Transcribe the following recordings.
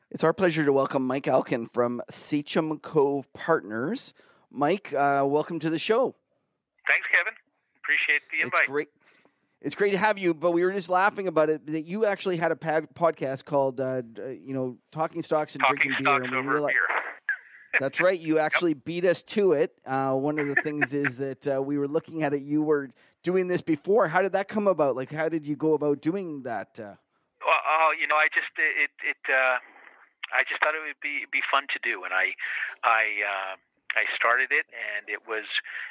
It's our pleasure to welcome Mike Alkin from Sachem Cove Partners. Mike, welcome to the show. Thanks, Kevin. Appreciate the invite. It's great. It's great to have you, but we were just laughing about it, that you actually had a podcast called, Talking Stocks and Talking Drinking Stocks Beer. over beer. That's right. You actually beat us to it. One of the things is that we were looking at it. You were doing this before. How did that come about? Like, how did you go about doing that? I just thought it would be fun to do, and I started it, and it was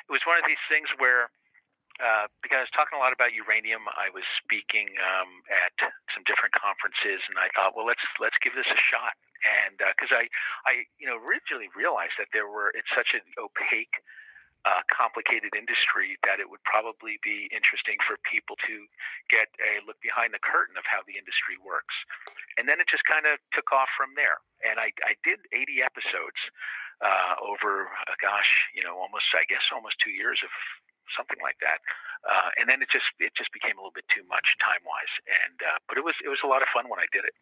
one of these things where because I was talking a lot about uranium, I was speaking at some different conferences, and I thought, well, let's give this a shot, and because I originally realized that it's such an opaque, complicated industry that it would probably be interesting for people to get a look behind the curtain of how the industry works. And then it just kind of took off from there. And I did 80 episodes over, almost 2 years of something like that. And then it just became a little bit too much time-wise. And but it was a lot of fun when I did it.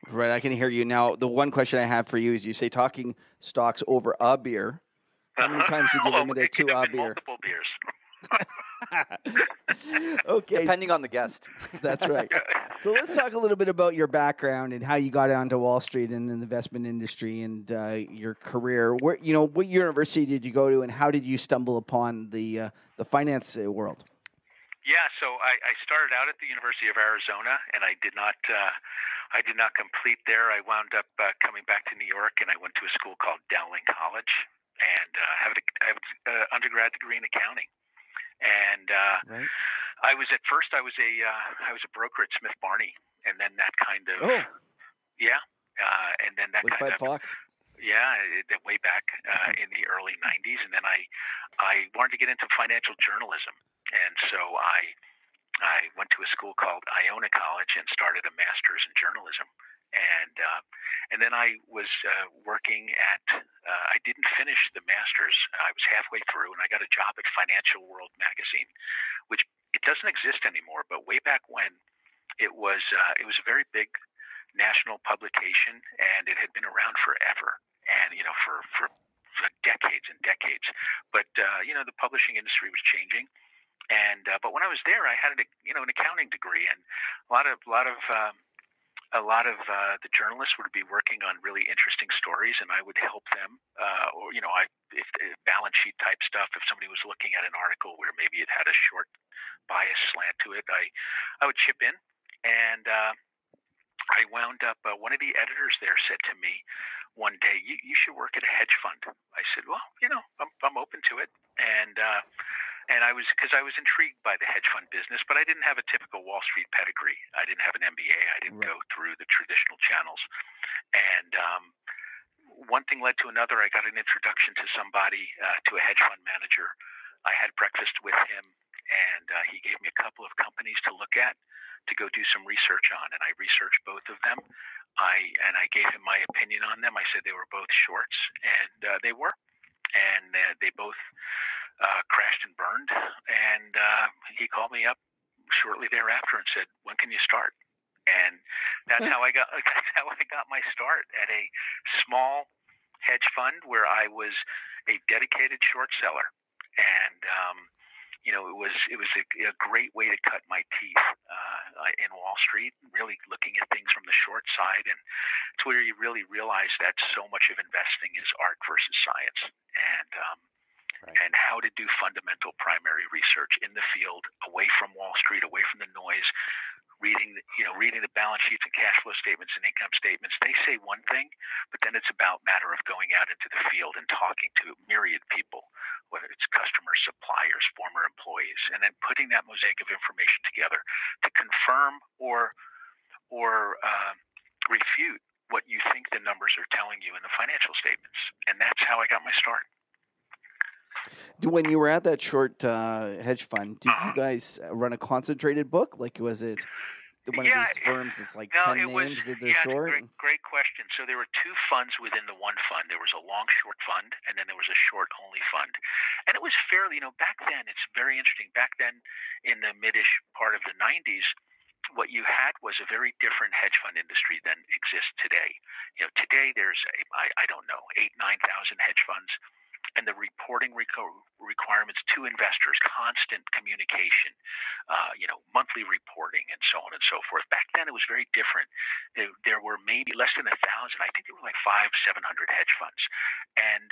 Right, I can hear you now. The one question I have for you is, you say talking stocks over a beer. How many times did you limit it to a beer? Multiple beers. Okay. Depending on the guest. That's right. So let's talk a little bit about your background and how you got onto Wall Street and in the investment industry and your career. What university did you go to, and how did you stumble upon the finance world? Yeah, so I started out at the University of Arizona, and I did not complete there. I wound up coming back to New York, and I went to a school called Dowling College, and I have an undergrad degree in accounting. And right. I was a broker at Smith Barney, and then that kind of and then that with kind Bud of Fox. Yeah, way back in the early 90s, and then I wanted to get into financial journalism, and so I went to a school called Iona College and started a master's in journalism. And then I was working at. I didn't finish the master's. I was halfway through, and I got a job at Financial World magazine, which it doesn't exist anymore. But way back when, it was a very big national publication, and it had been around forever, and for decades and decades. But the publishing industry was changing. And but when I was there, I had an accounting degree, and a lot of the journalists would be working on really interesting stories, and I would help them. If balance sheet type stuff, if somebody was looking at an article where maybe it had a short bias slant to it, I would chip in, and I wound up. One of the editors there said to me one day, "You should work at a hedge fund." I said, "Well, I'm open to it," and I was intrigued by the hedge fund business, but I didn't have a typical Wall Street pedigree. I didn't have an MBA. I didn't go through the traditional channels. And one thing led to another. I got an introduction to somebody, to a hedge fund manager. I had breakfast with him, and he gave me a couple of companies to look at, to go do some research on, and I researched both of them. I gave him my opinion on them. I said they were both shorts, and they were. And they both crashed and burned, and he called me up shortly thereafter and said, "When can you start?" And that's how I got my start at a small hedge fund where I was a dedicated short seller, and it was a great way to cut my teeth in Wall Street, really looking at things from the short side, and it's where you really realize that so much of investing is art versus science, and how to do fundamental primary research in the field, away from Wall Street, away from the noise, reading the balance sheets and cash flow statements and income statements. They say one thing, but then it's about matter of going out into the field and talking to myriad people, whether it's customers, suppliers, former employees, and then putting that mosaic of information together to confirm or refute what you think the numbers are telling you in the financial statements. And that's how I got my start. When you were at that short hedge fund, did you guys run a concentrated book? Like, was it one of these firms that's like 10 names that they're short? Great question. So there were two funds within the one fund. There was a long short fund, and then there was a short only fund. And it was fairly, back then, it's very interesting. Back then, in the mid-ish part of the 90s, what you had was a very different hedge fund industry than exists today. Today there's I don't know 8,000-9,000 hedge funds, and the reporting requirements to investors, constant communication, monthly reporting, and so on and so forth. Back then it was very different. There were maybe less than 1,000. I think there were like 500-700 hedge funds, and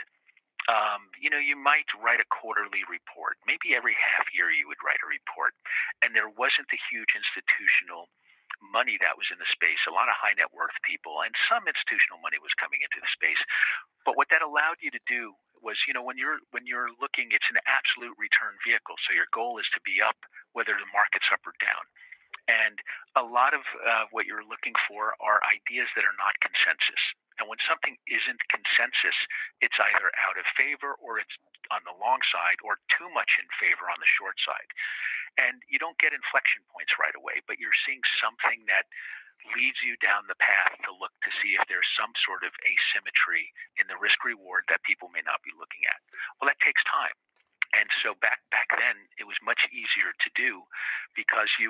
you might write a quarterly report. Maybe every half year you would write a report. And there wasn't the huge institutional money that was in the space. A lot of high net worth people and some institutional money was coming into the space. But what that allowed you to do was, when you're looking, it's an absolute return vehicle. So your goal is to be up, whether the market's up or down. And a lot of what you're looking for are ideas that are not consensus. And when something isn't consensus, it's either out of favor or it's on the long side or too much in favor on the short side. And you don't get inflection points right away, but you're seeing something that leads you down the path to look to see if there's some sort of asymmetry in the risk reward that people may not be looking at. Well, that takes time. And so back then, it was much easier to do because you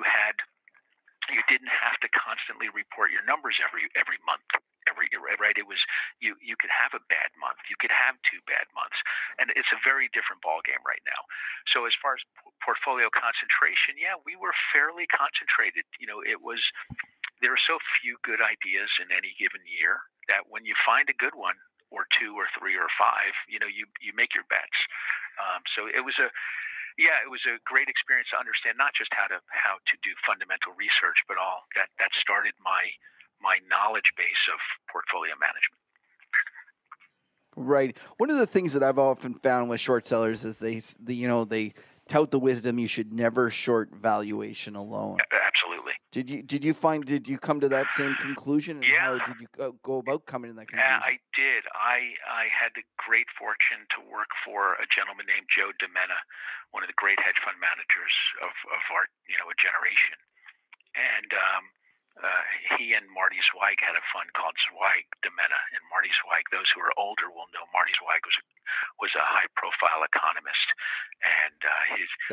didn't have to constantly report your numbers every month. Right? It was you could have a bad month, you could have 2 bad months, and it's a very different ballgame right now. So as far as portfolio concentration, yeah, we were fairly concentrated. There are so few good ideas in any given year that when you find a good one, or 2 or 3 or 5, you make your bets. So it was a great experience to understand not just how to do fundamental research, but all that started my knowledge base of portfolio management. Right. One of the things that I've often found with short sellers is they tout the wisdom you should never short valuation alone. Absolutely. Did you come to that same conclusion? And yeah. How did you go about coming to that conclusion? I did. I had the great fortune to work for a gentleman named Joe DiMenna, one of the great hedge fund managers of our a generation, and he and Marty Zweig had a fund called Zweig DiMenna, and Marty Zweig, those who are older will know Marty Zweig was a high-profile economist, and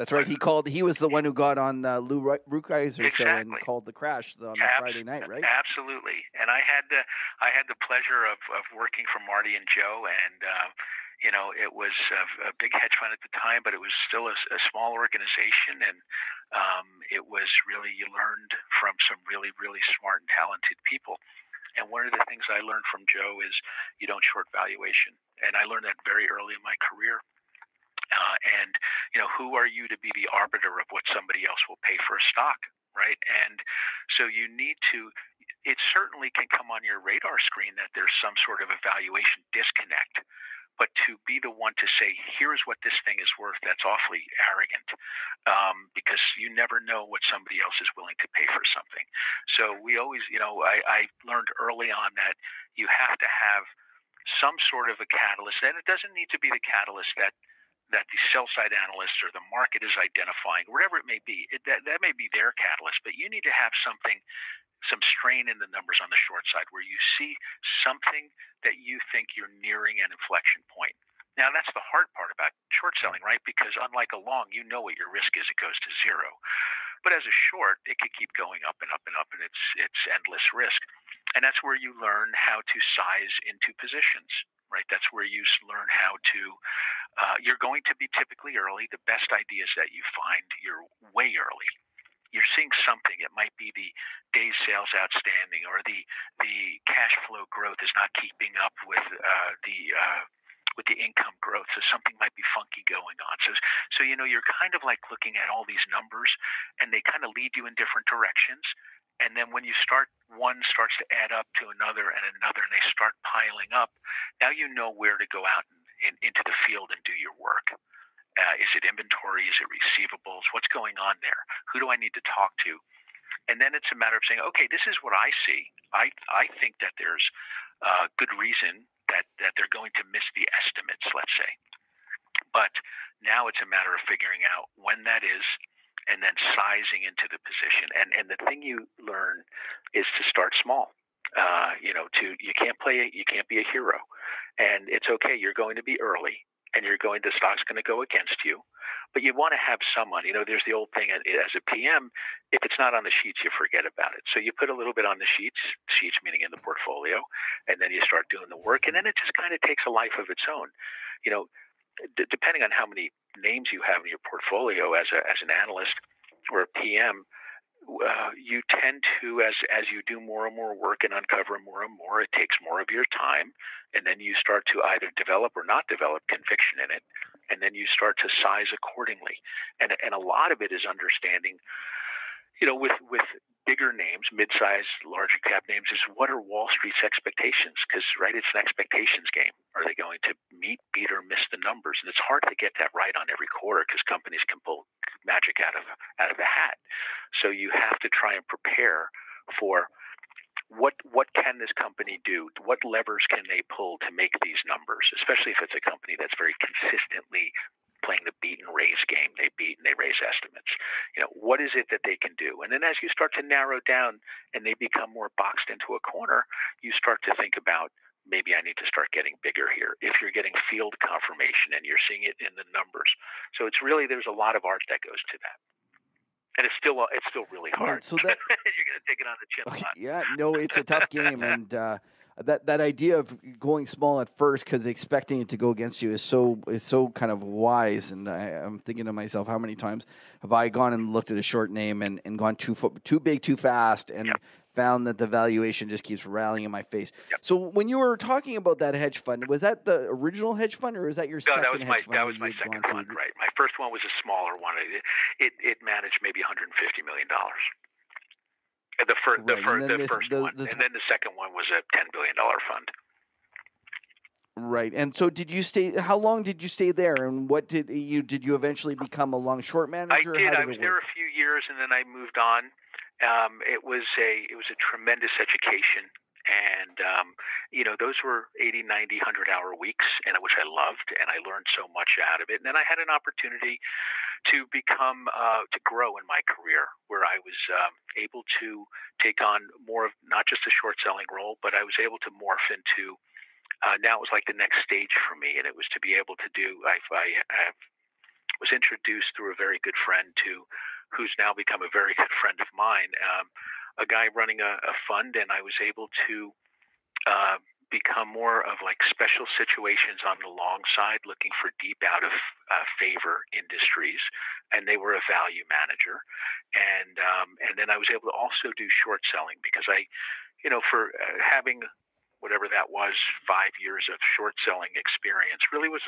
that's right. He was the one who got on Lou Rukeyser's show and called the crash on the Friday night, right? Absolutely. And I had the pleasure of working for Marty and Joe, and it was a big hedge fund at the time, but it was still a small organization, and it was really, you learned from some really, really smart and talented people. And one of the things I learned from Joe is you don't short valuation. And I learned that very early in my career. And who are you to be the arbiter of what somebody else will pay for a stock, right? And so you need to, it certainly can come on your radar screen that there's some sort of a valuation disconnect. But to be the one to say, here's what this thing is worth, that's awfully arrogant, because you never know what somebody else is willing to pay for something. So we always, I learned early on that you have to have some sort of a catalyst, and it doesn't need to be the catalyst that the sell-side analysts or the market is identifying, whatever it may be. That may be their catalyst, but you need to have something, some strain in the numbers on the short side where you see something that you think you're nearing an inflection point. Now, that's the hard part about short selling, right? Because unlike a long, you know what your risk is. It goes to zero. But as a short, it could keep going up and up and up, and it's endless risk. And that's where you learn how to size into positions, right? That's where you learn how to, you're going to be typically early. The best ideas that you find, you're way early. You're seeing something. It might be the days sales outstanding, or the cash flow growth is not keeping up with the income growth. So something might be funky going on. So you're kind of like looking at all these numbers, and they kind of lead you in different directions. And then when one starts to add up to another and another, and they start piling up, now you know where to go out into the field and do your work. Is it inventory? Is it receivables? What's going on there? Who do I need to talk to? And then it's a matter of saying, okay, this is what I see. I think that there's good reason that they're going to miss the estimates, let's say. But now it's a matter of figuring out when that is, and then sizing into the position. And the thing you learn is to start small. You can't be a hero, and it's okay. You're going to be early. and the stock's going to go against you. But you want to have someone, there's the old thing as a PM, if it's not on the sheets, you forget about it. So you put a little bit on the sheets meaning in the portfolio, and then you start doing the work, and then it just kind of takes a life of its own. Depending on how many names you have in your portfolio as an analyst or a PM, you tend to, as you do more and more work and uncover more and more, it takes more of your time, and then you start to either develop or not develop conviction in it, and then you start to size accordingly. And a lot of it is understanding, with bigger names, mid-sized, larger cap names, is what are Wall Street's expectations? Because, right, it's an expectations game. Are they going to meet, beat, or miss the numbers? And it's hard to get that right on every quarter because companies can pull magic out of the hat. So you have to try and prepare for what can this company do? What levers can they pull to make these numbers? Especially if it's a company that's very consistently playing the beat and raise game. They beat and they raise estimates. What is it that they can do? And then as you start to narrow down and they become more boxed into a corner, you start to think about, maybe I need to start getting bigger here. If you're getting field confirmation and you're seeing it in the numbers. So it's really, there's a lot of art that goes to that. And it's still really hard. Right, so that you're going to take it on the chin a lot. Yeah, no, it's a tough game, and that idea of going small at first because expecting it to go against you is so kind of wise. And I'm thinking to myself, how many times have I gone and looked at a short name and gone too big, too fast, and found that the valuation just keeps rallying in my face. Yep. So when you were talking about that hedge fund, was that the original hedge fund, or was that your second hedge fund? That was my second fund, right. My first one was a smaller one. It managed maybe $150 million. The first one. And then the second one was a $10 billion fund. Right. And so did you stay, how long did you stay there, and what did you eventually become a long short manager? I did. I was there a few years, and then I moved on. It was a tremendous education, and those were 80, 90, 100-hour weeks, and which I loved, and I learned so much out of it. And then I had an opportunity to to grow in my career, where I was able to take on more of not just a short selling role, but I was able to morph into. Now it was like the next stage for me, and it was to be able to do. I was introduced through a very good friend who's now become a very good friend of mine, a guy running a fund, and I was able to become more of like special situations on the long side, looking for deep out of favor industries, and they were a value manager, and then I was able to also do short selling because for having whatever that was, 5 years of short selling experience really was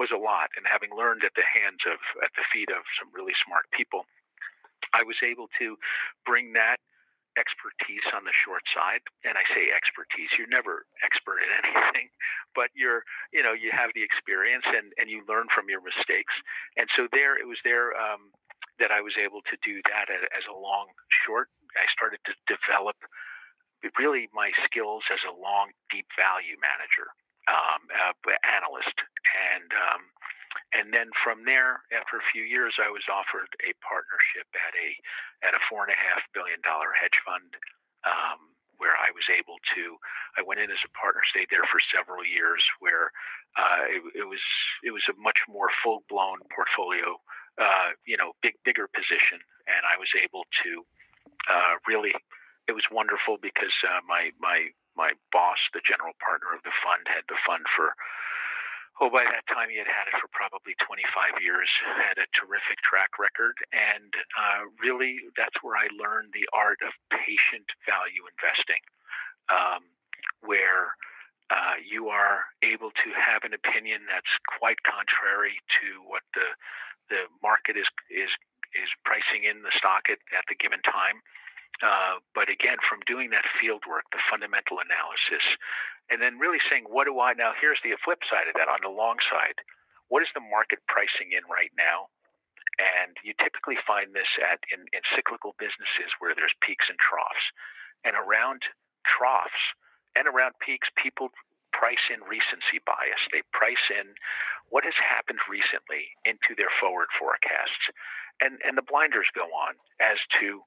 a lot. And having learned at the feet of some really smart people, I was able to bring that expertise on the short side. And I say expertise, you're never expert at anything, but you have the experience and you learn from your mistakes. And so it was there that I was able to do that as a long short. I started to develop really my skills as a long, deep value manager, analyst. And then from there, after a few years, I was offered a partnership at a $4.5 billion hedge fund, where I was able to. I went in as a partner, stayed there for several years, where it was a much more full blown portfolio, bigger position, and I was able to really. It was wonderful because my boss, the general partner of the fund, had the fund for. By that time, he had it for probably 25 years, had a terrific track record, and really that's where I learned the art of patient value investing, where you are able to have an opinion that's quite contrary to what the market is pricing in the stock at the given time. But again, from doing that field work, the fundamental analysis, and then really saying, now here's the flip side of that on the long side. What is the market pricing in right now? And you typically find this in cyclical businesses where there's peaks and troughs. And around troughs and around peaks, people price in recency bias. They price in what has happened recently into their forward forecasts. And the blinders go on as to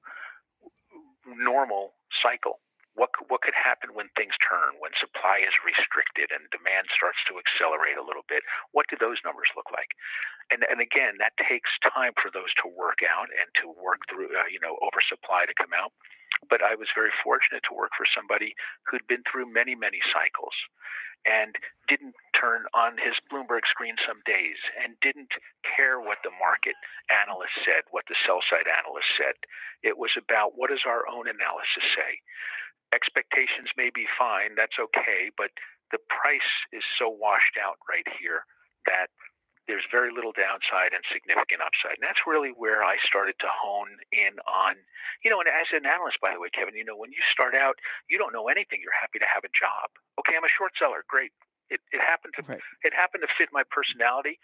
normal cycle. What could happen when things turn, when supply is restricted and demand starts to accelerate a little bit? What do those numbers look like? And again, that takes time for those to work out and to work through, oversupply to come out. But I was very fortunate to work for somebody who'd been through many, many cycles and didn't turn on his Bloomberg screen some days and didn't care what the market analysts said, what the sell-side analysts said. It was about, what does our own analysis say? Expectations may be fine, that's okay, but the price is so washed out right here that there's very little downside and significant upside. And that's really where I started to hone in on, and as an analyst, by the way, Kevin, when you start out, you don't know anything. You're happy to have a job. Okay, I'm a short seller. Great. It happened to it happened to fit my personality.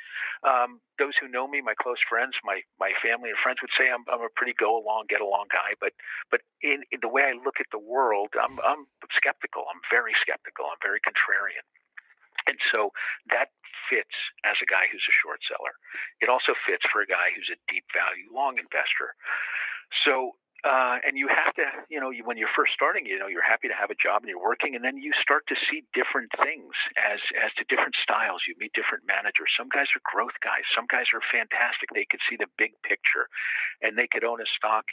Those who know me, my close friends, my family and friends would say I'm a pretty go along, get along guy. But in the way I look at the world, I'm skeptical. I'm very skeptical. I'm very contrarian. And so that fits as a guy who's a short seller. It also fits for a guy who's a deep value long investor. So, and you have to, when you're first starting, you're happy to have a job and you're working, and then you start to see different things as to different styles. You meet different managers. Some guys are growth guys. Some guys are fantastic. They could see the big picture, and they could own a stock.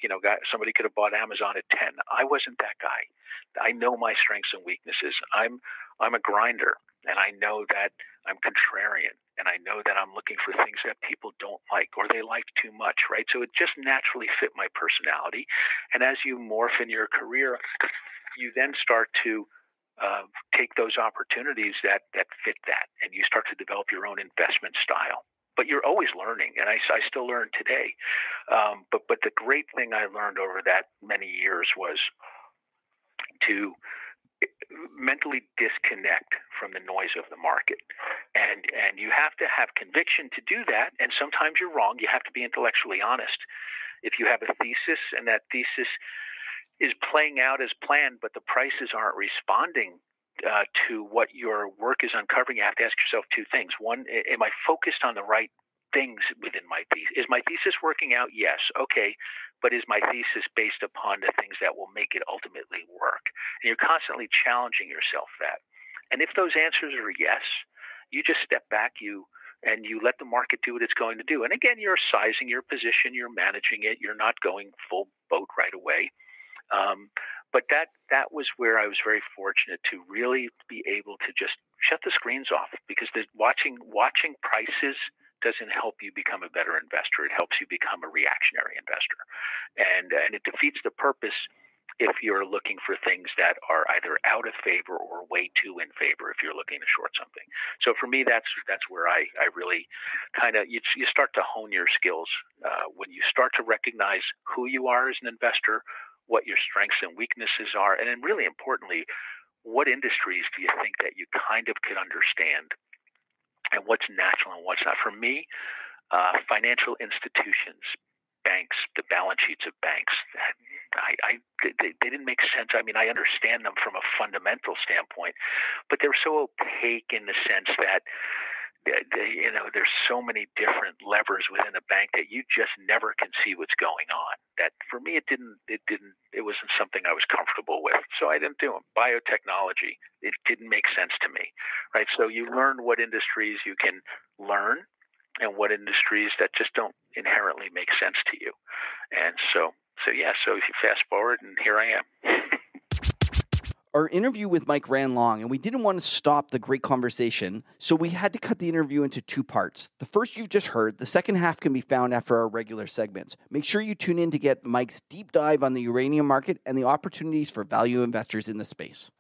Somebody could have bought Amazon at 10. I wasn't that guy. I know my strengths and weaknesses. I'm a grinder. And I know that I'm contrarian, and I know that I'm looking for things that people don't like or they like too much, right? So it just naturally fit my personality. And as you morph in your career, you then start to take those opportunities that fit that, and you start to develop your own investment style. But you're always learning, and I still learn today. But the great thing I learned over that many years was to mentally disconnect from the noise of the market. And you have to have conviction to do that. And sometimes you're wrong. You have to be intellectually honest. If you have a thesis and that thesis is playing out as planned, but the prices aren't responding to what your work is uncovering, you have to ask yourself two things. One, am I focused on the right things within my thesis? Is my thesis working out? Yes. Okay. But is my thesis based upon the things that will make it ultimately work? And you're constantly challenging yourself that. And if those answers are yes, you just step back, and you let the market do what it's going to do. And again, you're sizing your position, you're managing it, you're not going full boat right away. But that was where I was very fortunate to really be able to just shut the screens off, because watching prices doesn't help you become a better investor. It helps you become a reactionary investor. And it defeats the purpose if you're looking for things that are either out of favor or way too in favor if you're looking to short something. So for me, that's where I really kind of, you start to hone your skills when you start to recognize who you are as an investor, what your strengths and weaknesses are, and then really importantly, what industries do you think that you kind of could understand, and what's natural and what's not. For me, financial institutions, banks, the balance sheets of banks, they didn't make sense. I mean, I understand them from a fundamental standpoint, but they're so opaque in the sense that there's so many different levers within a bank that you just never can see what's going on. That for me, it wasn't something I was comfortable with, so I didn't do them. Biotechnology, it didn't make sense to me, right? So you learn what industries you can learn and what industries that just don't inherently make sense to you. And so if you fast forward, and here I am. Our interview with Mike ran long, and we didn't want to stop the great conversation, so we had to cut the interview into two parts. The first you've just heard, the second half can be found after our regular segments. Make sure you tune in to get Mike's deep dive on the uranium market and the opportunities for value investors in the space.